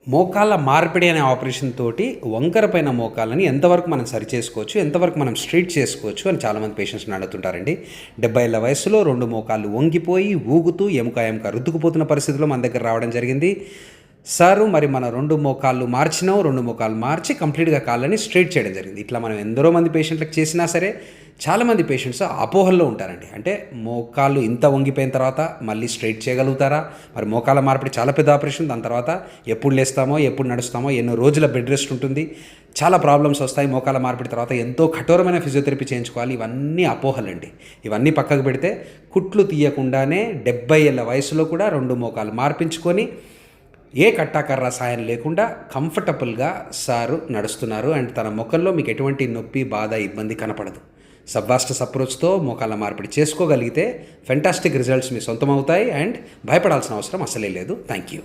మోకాళ్ళ మార్పిడి అనే ఆపరేషన్ తోటి వంకర పైన మోకాళ్ళని ఎంతవరకు మనం సరి చేసుకోవచ్చు, ఎంతవరకు మనం స్ట్రైట్ చేసుకోవచ్చు అని చాలామంది పేషెంట్స్ని అడుగుతుంటారండి. 70 ఏళ్ల వయసులో 2 మోకాళ్ళు వంగిపోయి ఊగుతూ ఎముక రుద్దుకుపోతున్న పరిస్థితిలో మన దగ్గర రావడం జరిగింది. సారు మరి మన 2 మోకాళ్ళు మార్చినాం, 2 మోకాళ్ళు మార్చి కంప్లీట్‌గా కాళ్ళని స్ట్రెయిట్ చేయడం జరిగింది. ఇట్లా మనం ఎందరో మంది పేషెంట్‌లకి చేసినా సరే చాలామంది పేషెంట్స్ అపోహల్లో ఉంటారండి. అంటే మోకాళ్ళు ఇంత వంగిపోయిన తర్వాత మళ్ళీ స్ట్రెయిట్ చేయగలుగుతారా? మరి మోకాళ్ళ మార్పిడి చాలా పెద్ద ఆపరేషన్. దాని తర్వాత ఎప్పుడు లేస్తామో, ఎప్పుడు నడుస్తామో, ఎన్నో రోజుల బెడ్ రెస్ట్ ఉంటుంది. చాలా ప్రాబ్లమ్స్ వస్తాయి. మోకాళ్ళ మార్పిడి తర్వాత ఎంతో కఠోరమైన ఫిజియోథెరపీ చేయించుకోవాలి. ఇవన్నీ అపోహలండి. ఇవన్నీ పక్కకు పెడితే కుట్లు తీయకుండానే 70 ఏళ్ల వయసులో కూడా 2 మోకాళ్ళు మార్పించుకొని ఏ కట్టాకర్ర సాయం లేకుండా కంఫర్టబుల్గా సారు నడుస్తున్నారు. అండ్ తన ముఖంలో మీకు ఎటువంటి నొప్పి, బాధ, ఇబ్బంది కనపడదు. సబ్వాస్టస్ అప్రోచ్తో మోకాళ్ళ మార్పిడి చేసుకోగలిగితే ఫెంటాస్టిక్ రిజల్ట్స్ మీ సొంతం అవుతాయి. అండ్ భయపడాల్సిన అవసరం అసలే లేదు. Thank you.